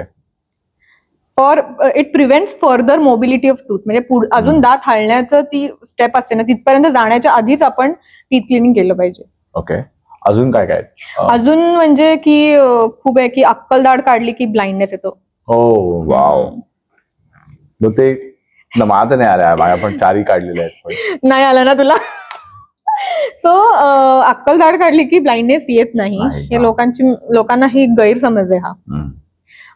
It prevents further mobility of tooth. म्हणजे अजून दात हलण्याचं ती स्टेप असते ना, तिथपर्यंत जाण्याच्या आधीच आपण टीथ क्लिनिंग केलं पाहिजे. ओके. अजून काय काय? अजून म्हणजे की खूप आहे की अक्कल दाढ काढली की ब्लाइंडनेस येतो. वाव. मग ते मला नाही आल्या, माझ्या पण 4 काढलेले आहेत. नाही आला ना तुला? सो अक्कल दाढ काढली की ब्लाइंडनेस येत नाही, हे लोकांना ही गैरसमज आहे हा.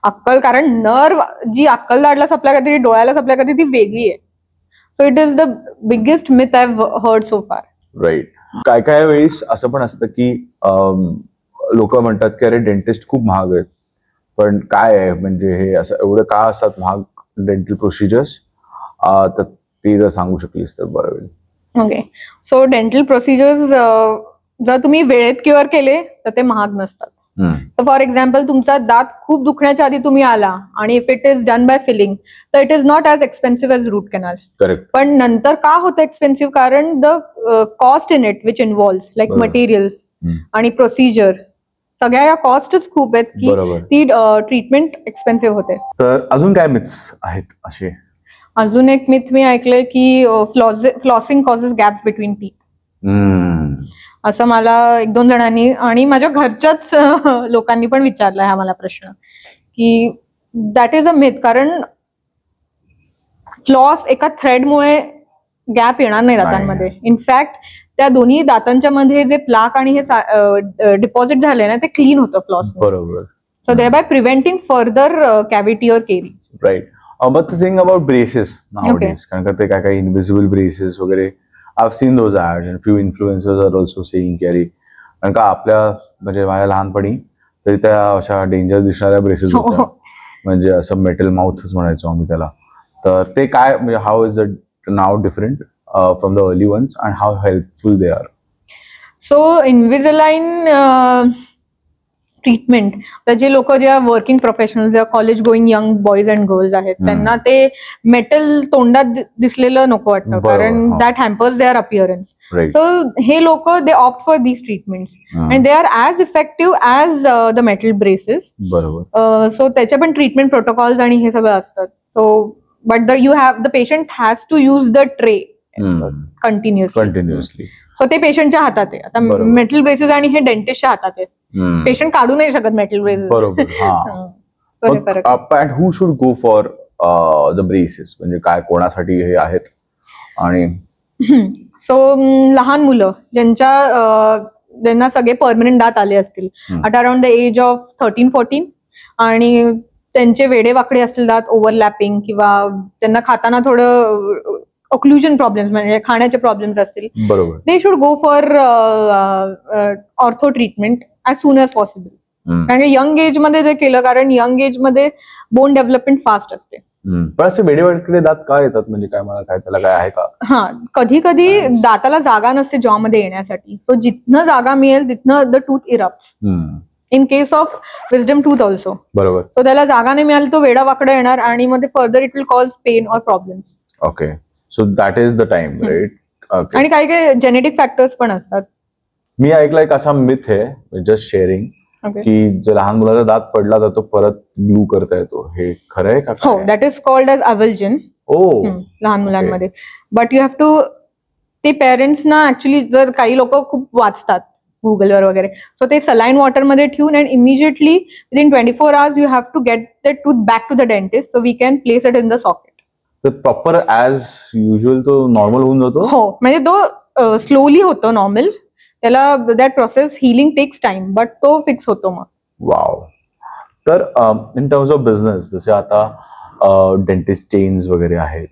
अक्कल, कारण नर्व जी अक्कल दाढला सप्लाय करते ती डोळ्याला सप्लाय करते ती वेगळी आहे. So it is the biggest myth I have heard so फार. राईट. काय काय वेळेस असं पण असतं की लोक म्हणतात की अरे डेंटिस्ट खूप महाग आहेत, पण काय आहे म्हणजे हे असं एवढं का असतात महाग डेंटल प्रोसिजर्स? तर ते जर सांगू शकलीस तर बरं होईल. ओके. सो डेंटल प्रोसिजर्स जर तुम्ही वेळेत क्युअर केले तर ते महाग नसतात. तर फॉर एक्झाम्पल तुमचा दात खूप दुखण्याच्या आधी तुम्ही आला आणि if it is done by filling तर it is not as expensive as root canal. Correct. पण नंतर का होतं एक्सपेन्सिव्ह? कारण the cost in it which involves like materials आणि प्रोसिजर, सगळ्या या कॉस्टच खूप आहेत की ती ट्रीटमेंट एक्सपेन्सिव्ह होते. तर अजून काय मिथ्स आहेत असे? अजून एक मिथ मी ऐकलंय की flossing causes gaps between teeth. असं मला 1-2 जणांनी आणि माझ्या घरच्याच लोकांनी पण विचारलाय हा मला प्रश्न की दॅट इज अ मिथ. कारण फ्लॉस एका थ्रेडमुळे गॅप येणार नाही दातांमध्ये. इनफॅक्ट त्या दोन्ही दातांच्या मध्ये जे प्लाक आणि हे डिपॉझिट झाले ना ते क्लीन होतं फ्लॉस. बरोबर. So they by preventing further cavity or caries. Right. But the thing about braces nowadays, कारण का ते काय काय इनविजिबल ब्रेसेस वगैरे, I've seen those ads and few influencers are also saying की अरे, कारण का आपल्या म्हणजे माझ्या लहानपणी तरी त्या अशा डेंजर दिसणाऱ्या ब्रेसेस होत्या, म्हणजे असं मेटल माउथच म्हणायचो आम्ही त्याला. तर ते काय म्हणजे how is it now different from the early ones and how helpful they are? So Invisalign treatment, तर जे लोक जे वर्किंग प्रोफेशनल जे college going young boys and girls आहेत त्यांना ते मेटल तोंडात दिसलेलं नको वाटतं, कारण that hampers their appearance. So हे लोक they opt for these treatments and they are as effective as the metal braces. बरोबर. सो त्याचे पण ट्रीटमेंट प्रोटोकॉल्स आणि हे सगळं असतात. So but the patient has to use the tray continuously. So ते पेशंटच्या हातात आहे. आता मेटल ब्रेसेस आणि हे डेंटिस्टच्या हातात आहे. पेशंट काढू नाही शकत मेटल ब्रेसेस. बरोबर. Who should go for the braces, म्हणजे काय कोणासाठी हे आहेत? आणि सो लहान मुलं ज्यांना सगळे परमनंट दात आले असतील अट अराउंड द एज ऑफ 13-14 आणि त्यांचे वेडे वाकडे असतील दात, ओव्हरलॅपिंग, किंवा त्यांना खाताना थोडं ऑक्लुजन प्रॉब्लेम्स म्हणजे खाण्याचे प्रॉब्लेम्स असतील, बरोबर, they should go for ortho treatment as soon as possible. कारण यंग एज मध्ये जे केलं, कारण यंग एज मध्ये बोन डेव्हलपमेंट फास्ट असते. पण असे वेडेवाकडे दात काय येतात, म्हणजे काय, मला काय त्याला काय आहे का? हा, कधी कधी दाताला जागा नसते जॉ मध्ये येण्यासाठी, सो जिथनं जागा मिळेल तिथनं the tooth erupts. In case of wisdom tooth also, बरोबर. तो त्याला जागा नाही मिळाली, तो वेडा वाकडा येणार आणि मध्ये further it will cause pain और problems. Okay, so that is the time, right? आणि काही काही जेनेटिक फॅक्टर्स पण असतात. मी ऐकलं एक असा मिथ आहे, जस्ट शेअरिंग, की जर लहान मुलाचा दात पडला तर तो परत ग्लू करता येतो, हे खरं आहे का? हो, दॅट इज कॉल्ड एज अव्हल्जन लहान मुलांमध्ये. बट यू हॅव टू, ते पेरेंट्सना ऍक्च्युली, जर काही लोक खूप वाचतात गुगलवर वगैरे. सो ते सलाईन वॉटरमध्ये ठेवून and immediately within 24 hours you have to get the tooth back to the dentist, so we can place it in the socket. तर प्रॉपर ऍज युजल तो नॉर्मल होऊन जातो? हो, म्हणजे तो स्लोली होतो नॉर्मल. त्याला that process healing takes time, but तो फिक्स होतो मग. वाव. तर इन टर्म्स ऑफ बिझनेस, जसे आता डेंटिस्ट चेन्स वगैरे आहेत,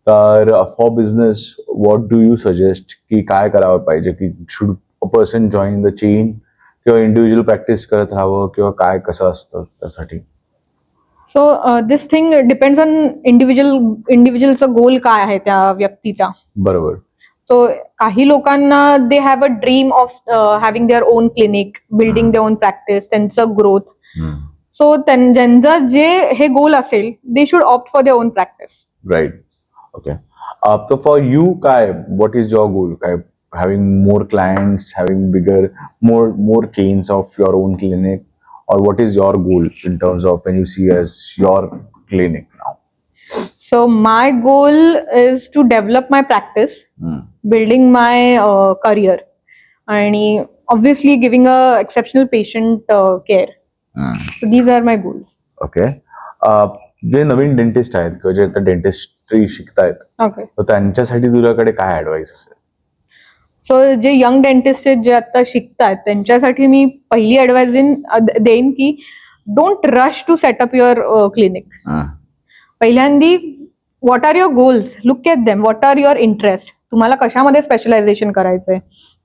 तर for business what do you suggest की काय करावं पाहिजे, की should a person join the chain किंवा इंडिव्हिज्युअल प्रॅक्टिस करत राहावं किंवा काय कसं असतं त्यासाठी? So this thing depends on इंडिव्हिज्युअलचा गोल काय आहे त्या व्यक्तीचा. बरोबर. सो काही लोकांना they have a dream of having their own clinic, building their own practice, त्यांचं ग्रोथ. सो ज्यांचं जे हे गोल असेल they should opt for their own practice. Right. Okay. So for you, what is your goal? Having more clients, having more chains of your own clinic, or what is your goal in terms of when you see as your clinic now? So my goal is to develop my practice, building my career, and obviously giving a exceptional patient care. So these are my goals. Okay. जे नवीन dentist आहेत किंवा जे आता dentistry शिकतायत, तर त्यांच्यासाठी तुझ्याकडे काय advice असेल? सो जे यंग डेंटिस्ट आहेत जे आता शिकतात त्यांच्यासाठी मी पहिली ऍडवाइस देईन की don't rush to set up your clinic. पहिल्यांदी what are your goals, look at them. What are your interest, तुम्हाला कशामध्ये स्पेशलायझेशन करायचंय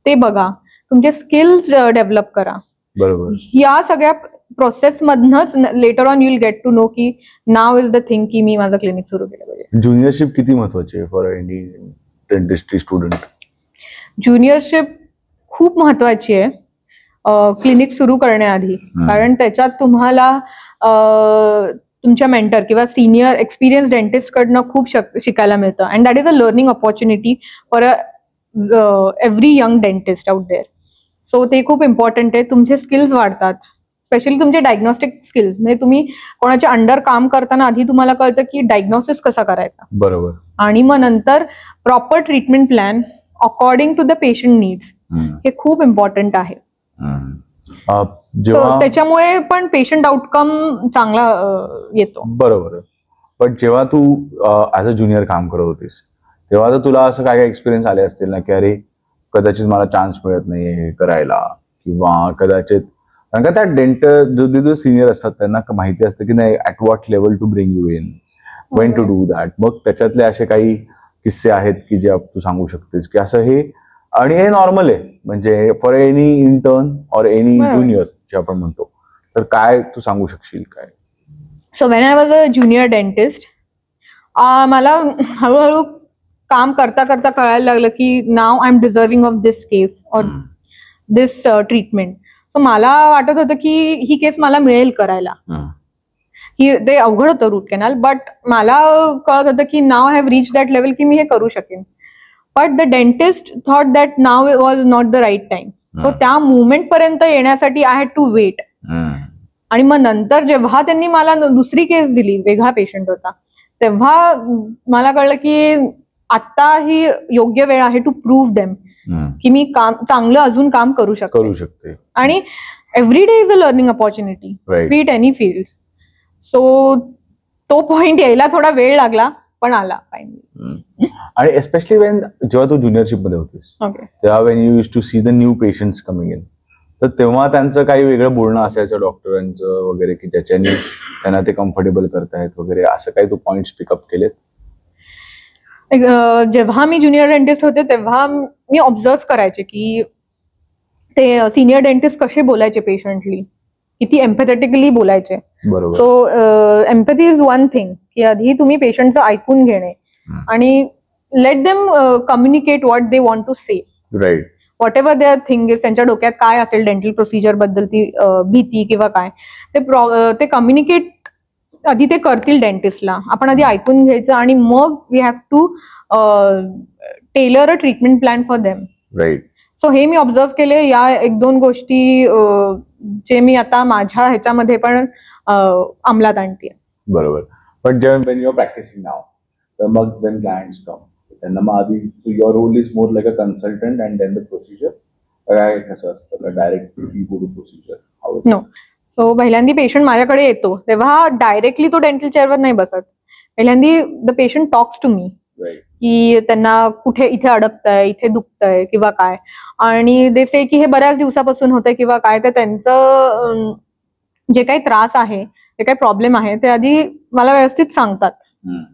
ते बघा. तुमचे स्किल्स डेव्हलप करा. बरोबर. या सगळ्या प्रोसेस मधनच later on you will get to know की नाव इज द थिंग की मी माझं क्लिनिक सुरू केलं पाहिजे. ज्युनियरशिप किती महत्वाची आहे फॉर एनी डेंटिस्ट्री स्टुडंट? ज्युनियरशिप खूप महत्वाची आहे क्लिनिक सुरू करण्याआधी, कारण त्याच्यात तुम्हाला तुमच्या मेंटर किंवा सिनियर एक्सपिरियन्स डेंटिस्ट कडनं खूप शिकायला मिळतं. And that is a learning opportunity for every young dentist out there. So ते खूप इम्पॉर्टंट आहे. तुमचे स्किल्स वाढतात, स्पेशली तुमचे डायग्नोस्टिक स्किल्स. म्हणजे तुम्ही कोणाच्या अंडर काम करताना आधी तुम्हाला कळतं की डायग्नोसिस कसा करायचा. बरोबर. आणि मग नंतर proper treatment plan according to the patient needs, हे खूप इम्पॉर्टंट आहे. त्याच्यामुळे पण पेशंट आउटकम चांगला येतो. बरोबर. पण जेव्हा तू ऍज अ ज्युनियर काम करत होतीस तेव्हा तर तुला असं काय काय एक्सपिरियन्स आले असतील ना की अरे कदाचित मला चान्स मिळत नाही हे करायला, किंवा कदाचित कारण का त्या डेंटल जो सिनियर असतात त्यांना माहिती असतं की नाही at what level to bring you in, when to do that. मग त्याच्यातले असे काही किस्से आहेत की जे तू सांगू शकतेस की असं हे, आणि हे नॉर्मल आहे म्हणजे for any intern or any junior जे आपण म्हणतो, तर काय तू सांगू शकशील काय? So when I was a junior dentist मला हळूहळू काम करता करता कळायला लागलं की now I am deserving of this case or this treatment. So मला वाटत होतं की ही केस मला मिळेल करायला. ते अवघड होतं रूट कॅनल, बट मला कळत होतं की now I have reach that level की मी हे करू शकेन. But the dentist thought that now was not the right time. So त्या मुवमेंट पर्यंत येण्यासाठी आय हॅड टू वेट. आणि मग नंतर जेव्हा त्यांनी मला दुसरी केस दिली, वेगळा पेशंट होता, तेव्हा मला कळलं की आता ही योग्य वेळ आहे टू प्रूव्ह देम की मी चांगलं अजून काम करू शकते. आणि every day is a learning opportunity, B it any field. So तो पॉइंट यायला थोडा वेळ लागला, पण आला फायनली. आणि एस्पेशली जेव्हा तू ज्युनियरशिप मध्ये होतीस तेव्हा when you use to see the new patients coming in, तर तेव्हा त्यांचं काही वेगळं बोलणं असायचं डॉक्टरांचं वगैरे की ज्याच्याने त्यांना ते कम्फर्टेबल करतायत वगैरे, असं काही तू पॉइंट्स पिकअप केलेत? जेव्हा मी ज्युनियर डेंटिस्ट होते तेव्हा मी ऑब्झर्व करायचे की ते सिनियर डेंटिस्ट कसे बोलायचे पेशंटली, किती एम्पॅथेटिकली बोलायचे. So empathy is one thing की आधी तुम्ही पेशंटचं ऐकून घेणे आणि let them communicate what they want to say. Right. Whatever their thing is, त्यांच्या डोक्यात काय असेल डेंटल प्रोसिजर बद्दल ती भीती किंवा काय, ते कम्युनिकेट आधी ते करतील डेंटिस्टला. आपण आधी ऐकून घ्यायचं आणि मग we have to tailor a treatment plan for them. Right. So हे मी ऑब्झर्व केले. या एक दोन गोष्टी जे मी आता माझ्या ह्याच्यामध्ये पण अंमलात आणते. बरोबर. पण जेव्हा when you are practicing now, तर मग वेन क्लायंट्स कम त्यांना मग आधी your role is more like a consultant and then the procedure, काय कसं असतं का डायरेक्ट प्रोसिजर? नो. सो पहिल्यांदा पेशंट माझ्याकडे येतो तेव्हा डायरेक्टली तो डेंटल चेअरवर नाही बसत. पहिल्यांदा the patient talks to me की त्यांना कुठे इथे अडकतंय, इथे दुखतंय किंवा काय, आणि दे से की हे बऱ्याच दिवसापासून होतंय किंवा काय, तर त्यांचं जे काही त्रास आहे, जे काही प्रॉब्लेम आहे ते आधी मला व्यवस्थित सांगतात.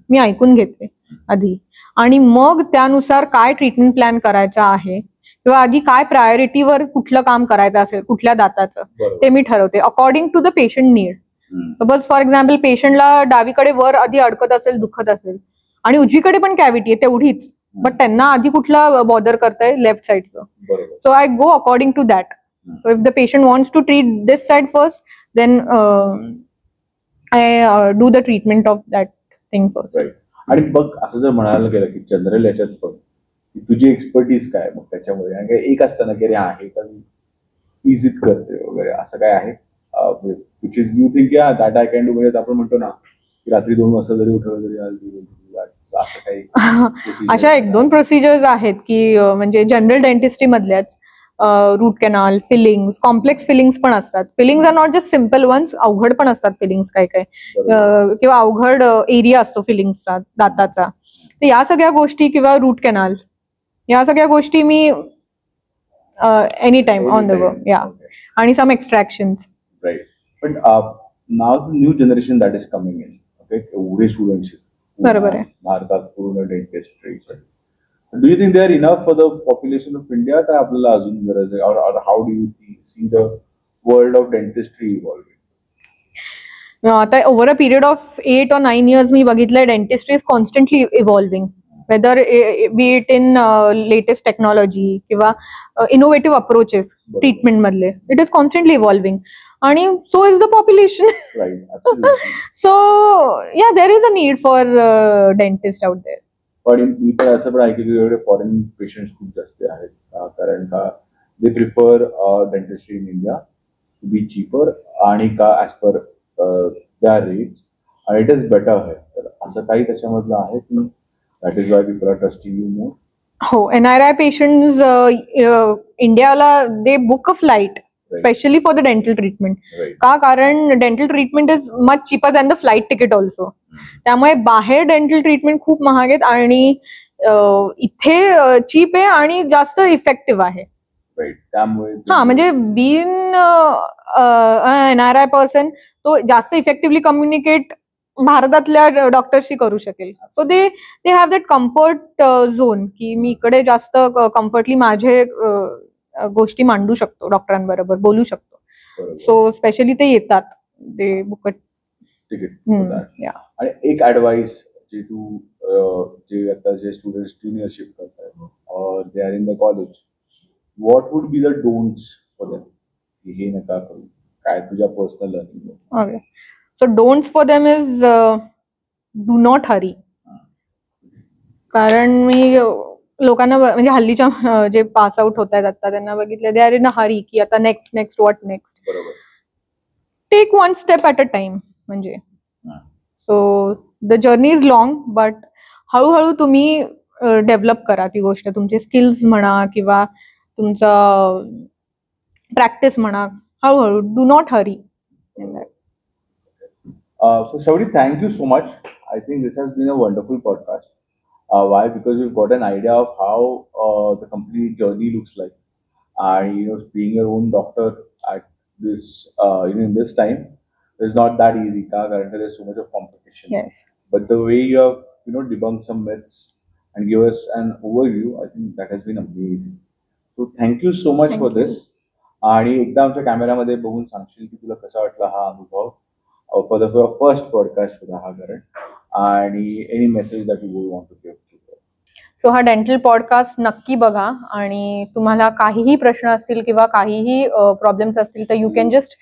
मी ऐकून घेते आधी, आणि मग त्यानुसार काय ट्रीटमेंट प्लॅन करायचा आहे किंवा आधी काय प्रायोरिटीवर कुठलं काम करायचं असेल कुठल्या दाताचं ते मी ठरवते according to the patient need. Suppose for example पेशंटला डावीकडे वर आधी अडकत असेल, दुखत असेल, आणि उजवीकडे पण कॅव्हिटी आहे तेवढीच, बट त्यांना आधी कुठला बॉदर करताय लेफ्ट साईडचं. So I go according to that. So if the patient wants to treat this side first, then I do the treatment of that thing first. आणि बघ असं जर म्हणायला गेलं की जनरल याच्यात पण तुझी एक्सपर्टीज काय मग त्याच्यामध्ये, आणि एक असतं ना की अरे आहे तर इझीत करते वगैरे, असं काय आहे विच इज यू थिंक या दॅट आय कॅन डू? म्हणजे आपण म्हणतो ना की रात्री 2 वाजता जरी उठवलं तरी असं काही अशा 1-2 प्रोसिजर्स आहेत की म्हणजे जनरल डेंटिस्ट्री मधल्याच, root canal, fillings, complex fillings पण असतात. Fillings are not just simple ones, अवघड पण असतात फिलिंग्स काय काय, किंवा अवघड एरिया असतो फिलिंग्सचा दाताचा. तर या सगळ्या गोष्टी किंवा रूट कॅनल, या सगळ्या गोष्टी मी any time on the work. Yeah, आणि सम एक्स्ट्रॅक्शन्स. राईट. पण now the new generation that is coming in, okay, एवढे स्टुडंट्स बरोबर आहे भारतात पूर्ण dentistry. Do you think they are enough for the population of India, काय आपल्याला अजून गरज आहे? और how do you see the world of dentistry evolving? आता over a period of 8 or 9 years मी बघितलंय dentistry is constantly evolving, whether be it in latest technology किंवा इनोव्हेटिव्ह अप्रोचेस ट्रीटमेंट मधले, इट इज कॉन्स्टंटली इव्हॉल्विंग, आणि so is the population. So yeah, there is a need for dentist out there. पण मी पण असं पण ऐकलं की एवढे फॉरेन पेशंट्स खूप जास्त आहेत, कारण का they prefer dentistry in India to be cheaper, आणि का ऍज पर देअर रेट्स, आणि इट इज बेटर आहे. तर असं काही त्याच्यामधलं आहे की that is why people are trusting you more? हो, NRI पेशंट्स इंडियाला they book a flight specially for the dental treatment. का? कारण dental treatment is much cheaper than the flight ticket also. त्यामुळे बाहेर डेंटल ट्रीटमेंट खूप महाग आहेत, आणि इथे चीप आहे आणि जास्त इफेक्टिव्ह आहे. हा, म्हणजे बीन NRI पर्सन तो जास्त इफेक्टिव्हली कम्युनिकेट भारतातल्या डॉक्टरशी करू शकेल. So they have that comfort zone की मी इकडे जास्त कम्फर्टली माझे गोष्टी मांडू शकतो, डॉक्टरांबरोबर बोलू शकतो. सो स्पेशली ते येतात, ते बुकट तिकीट. आणि एक ऍडवाइस जे तू जे आता जे स्टुडंट्स ज्युनियरशिप करतात और दे are in the college, what would be the don'ts for them? हे नका करू, काय तुझ्या personal learning? Okay, so don'ts for them is do not Hari. कारण मी लोकांना म्हणजे हल्लीच्या जे पास आउट होत आहेत आता त्यांना बघितलं, they are in a hurry की आता नेक्स्ट व्हॉट नेक्स्ट. बरोबर. Take one step at a time. म्हणजे so the journey is long, but हळूहळू तुम्ही डेव्हलप करा ती गोष्ट, तुमचे स्किल्स म्हणा किंवा तुमचा प्रॅक्टिस म्हणा, हळूहळू. Do not Hari. So Shauri, thank you so much. I think this has been a wonderful podcast. Why? Because we've got an idea of how the complete journey looks like. And being your own doctor at this, in this time, is not that easy. Because there's so much of competition. Yes. But the way you have, debunked some myths and give us an overview, I think that has been amazing. So thank you so much for this. आणि एकदा आमच्या कॅमेरामध्ये बघून सांगशील की तुला कसा वाटला हा अनुभव फॉर द फर्स्ट पॉडकास्ट होता हा करण, आणि any message that you want to give? So हा डेंटल पॉडकास्ट नक्की बघा, आणि तुम्हाला काहीही प्रश्न असतील किंवा काहीही प्रॉब्लेम्स असतील तर you can just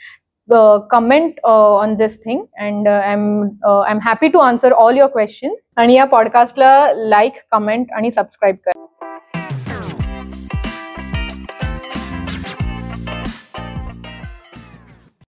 comment on this thing, and I am happy to answer all your questions. आणि या पॉडकास्टला लाईक, कमेंट आणि सबस्क्राईब करा.